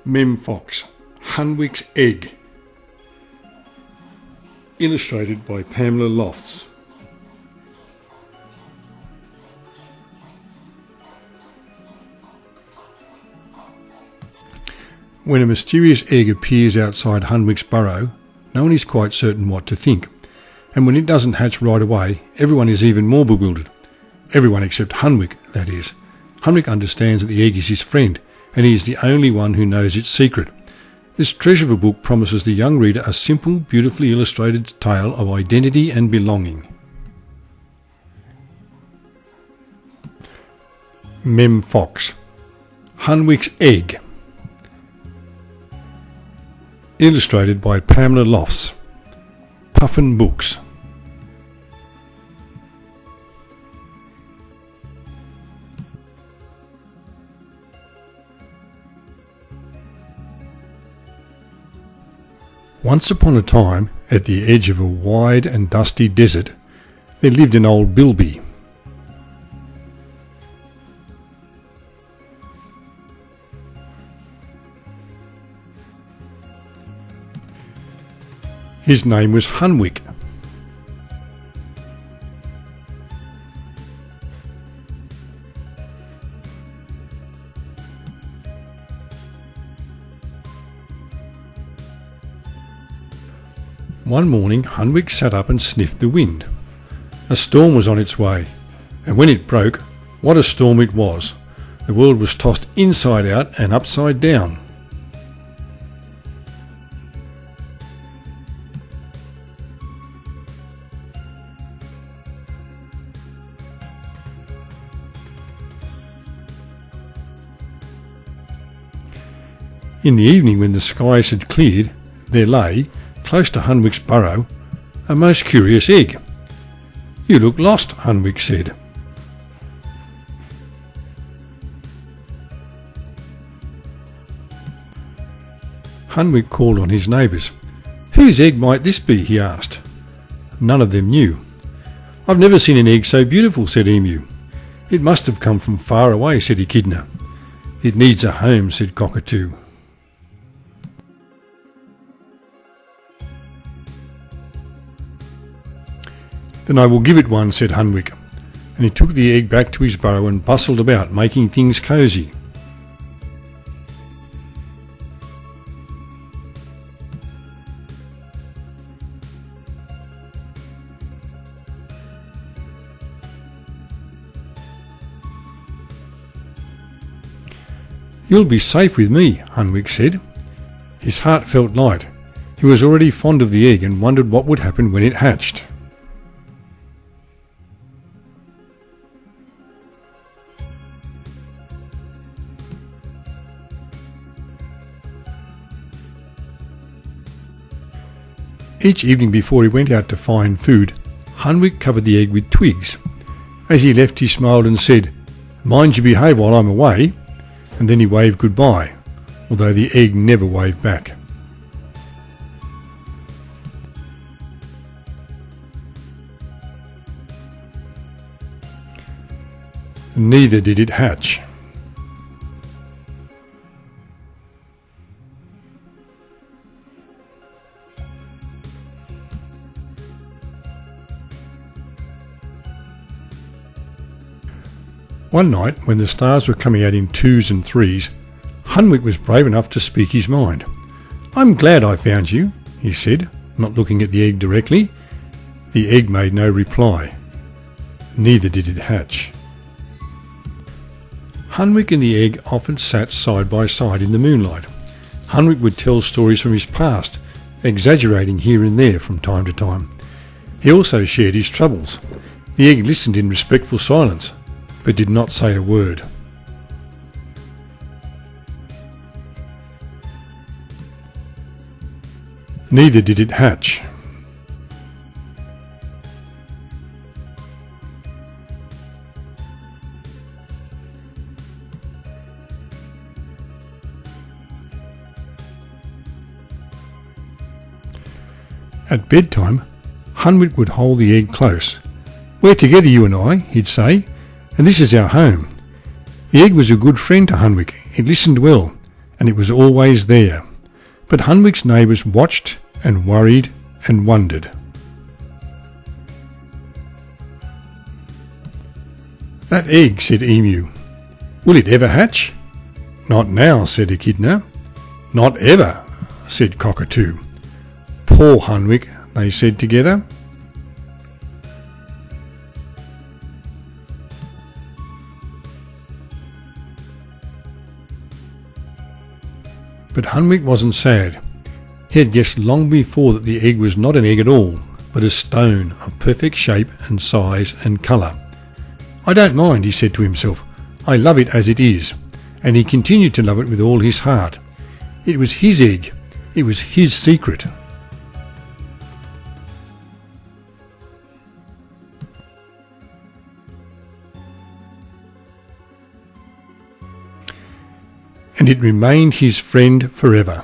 Mem Fox, Hunwick's Egg. Illustrated by Pamela Lofts. When a mysterious egg appears outside Hunwick's burrow, no one is quite certain what to think. And when it doesn't hatch right away, everyone is even more bewildered. Everyone except Hunwick, that is. Hunwick understands that the egg is his friend, and he is the only one who knows its secret. This treasure of a book promises the young reader a simple, beautifully illustrated tale of identity and belonging. Mem Fox, Hunwick's Egg. Illustrated by Pamela Lofts. Puffin Books. Once upon a time, at the edge of a wide and dusty desert, there lived an old bilby. His name was Hunwick. One morning Hunwick sat up and sniffed the wind. A storm was on its way, and when it broke, what a storm it was! The world was tossed inside out and upside down. In the evening, when the skies had cleared, there lay, close to Hunwick's burrow, a most curious egg. "You look lost," Hunwick said. Hunwick called on his neighbours. "Whose egg might this be?" he asked. None of them knew. "I've never seen an egg so beautiful," said Emu. "It must have come from far away," said Echidna. "It needs a home," said Cockatoo. "Then I will give it one," said Hunwick, and he took the egg back to his burrow and bustled about, making things cosy. "You'll be safe with me," Hunwick said. His heart felt light. He was already fond of the egg and wondered what would happen when it hatched. Each evening before he went out to find food, Hunwick covered the egg with twigs. As he left, he smiled and said, "Mind you behave while I'm away," and then he waved goodbye, although the egg never waved back. Neither did it hatch. One night, when the stars were coming out in 2s and 3s, Hunwick was brave enough to speak his mind. "I'm glad I found you," he said, not looking at the egg directly. The egg made no reply. Neither did it hatch. Hunwick and the egg often sat side by side in the moonlight. Hunwick would tell stories from his past, exaggerating here and there from time to time. He also shared his troubles. The egg listened in respectful silence, but did not say a word. Neither did it hatch. At bedtime, Hunwick would hold the egg close. "We're together, you and I," he'd say, "and this is our home." The egg was a good friend to Hunwick. It listened well, and it was always there. But Hunwick's neighbours watched and worried and wondered. "That egg," said Emu. "Will it ever hatch?" "Not now," said Echidna. "Not ever," said Cockatoo. "Poor Hunwick," they said together. But Hunwick wasn't sad. He had guessed long before that the egg was not an egg at all, but a stone of perfect shape and size and colour. "I don't mind," he said to himself. "I love it as it is." And he continued to love it with all his heart. It was his egg. It was his secret. And it remained his friend forever.